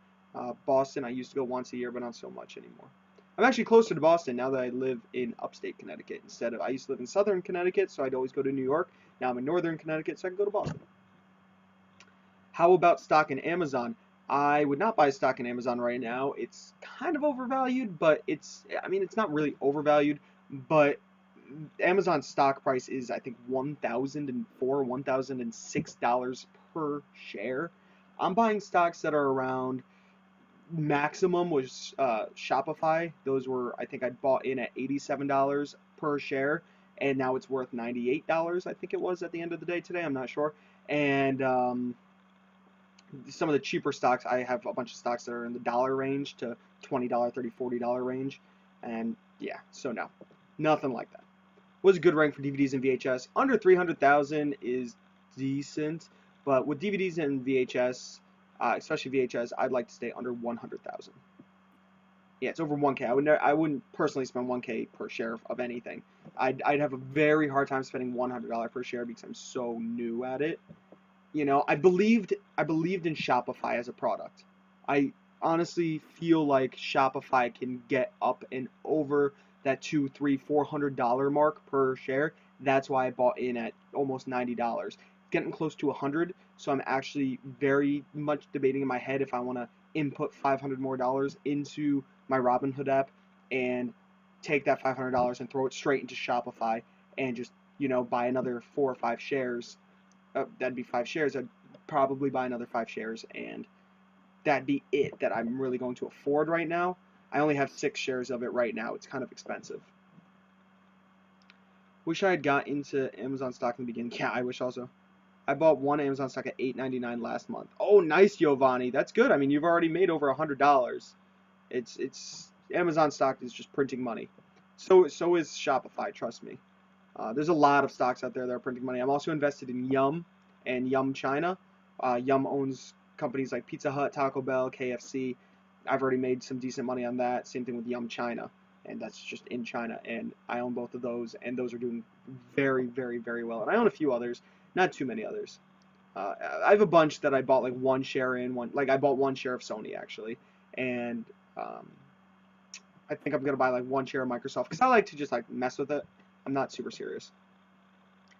Boston, I used to go once a year, but not so much anymore. I'm actually closer to Boston now that I live in upstate Connecticut instead of I used to live in southern Connecticut, so I'd always go to New York. Now I'm in northern Connecticut, so I can go to Boston. How about stock in Amazon? I would not buy stock in Amazon right now. It's kind of overvalued, but I mean, it's not really overvalued, but Amazon stock price is, I think, $1,600 per share. I'm buying stocks that are around maximum was Shopify. Those were, I think I bought in at $87 per share, and now it's worth $98, I think it was at the end of the day today. I'm not sure. And some of the cheaper stocks, I have a bunch of stocks that are in the dollar range to $20, $30, $40 range. And yeah, so no, nothing like that. Was a good rank for DVDs and VHS. Under 300,000 is decent, but with DVDs and VHS, especially VHS, I'd like to stay under 100,000. Yeah, it's over 1K. I wouldn't personally spend 1K per share of anything. I'd have a very hard time spending $100 per share because I'm so new at it. I believed in Shopify as a product. I honestly feel like Shopify can get up and over that $200, $300, $400 mark per share. That's why I bought in at almost $90. Getting close to 100, so I'm actually very much debating in my head if I want to input $500 more into my Robinhood app and take that $500 and throw it straight into Shopify and just buy another 4 or 5 shares. That'd be 5 shares. I'd probably buy another 5 shares, and that'd be it that I'm really going to afford right now. I only have 6 shares of it right now. It's kind of expensive. Wish I had got into Amazon stock in the beginning. Yeah, I wish also. I bought one Amazon stock at $8.99 last month. Oh, nice, Giovanni. That's good. I mean, you've already made over $100. It's Amazon stock is just printing money. So is Shopify. Trust me. There's a lot of stocks out there that are printing money. I'm also invested in Yum and Yum China. Yum owns companies like Pizza Hut, Taco Bell, KFC. I've already made some decent money on that. Same thing with Yum China, and that's just in China. And I own both of those, and those are doing very, very, very well. And I own a few others, not too many others. I have a bunch that I bought like one share in. I bought one share of Sony actually, and I think I'm gonna buy like one share of Microsoft because I like to just like mess with it. I'm not super serious.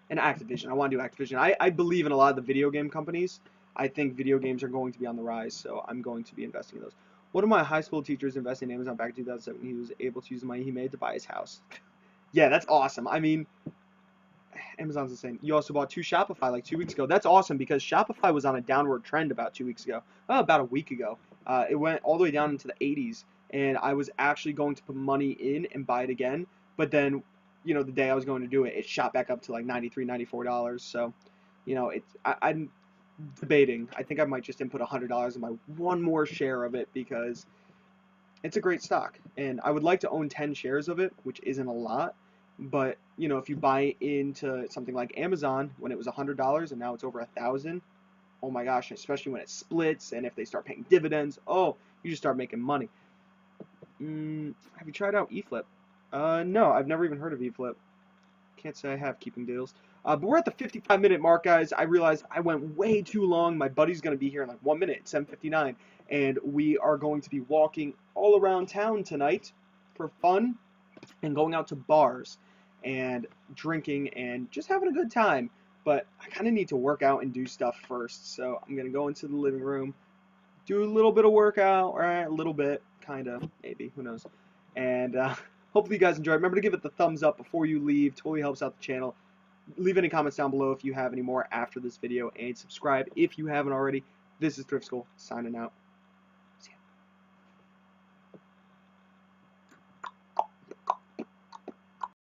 And Activision. I want to do Activision. I believe in a lot of the video game companies. I think video games are going to be on the rise, so I'm going to be investing in those. One of my high school teachers invested in Amazon back in 2007. He was able to use the money he made to buy his house. Yeah, that's awesome. I mean, Amazon's insane. You also bought 2 Shopify like 2 weeks ago. That's awesome because Shopify was on a downward trend about 2 weeks ago. About a week ago. It went all the way down into the 80s, and I was actually going to put money in and buy it again. But then, you know, the day I was going to do it, it shot back up to like $93, $94. So, you know, I'm debating. I think I might just input $100 and buy one more share of it because it's a great stock, and I would like to own 10 shares of it, which isn't a lot. But you know, if you buy into something like Amazon when it was $100 and now it's over 1,000, oh my gosh! Especially when it splits and if they start paying dividends, oh, you just start making money. Have you tried out eFlip? No, I've never even heard of eFlip. Can't say I have, keeping deals. But we're at the 55-minute mark, guys. I realized I went way too long. My buddy's going to be here in like 1 minute, 7:59, and we are going to be walking all around town tonight for fun and going out to bars and drinking and just having a good time. But I kind of need to work out and do stuff first, so I'm going to go into the living room, do a little bit of workout, or a little bit, kind of, maybe, who knows. And hopefully you guys enjoy. Remember to give it the thumbs up before you leave. Totally helps out the channel. Leave any comments down below if you have any more after this video, and subscribe if you haven't already. This is Thrift School, signing out.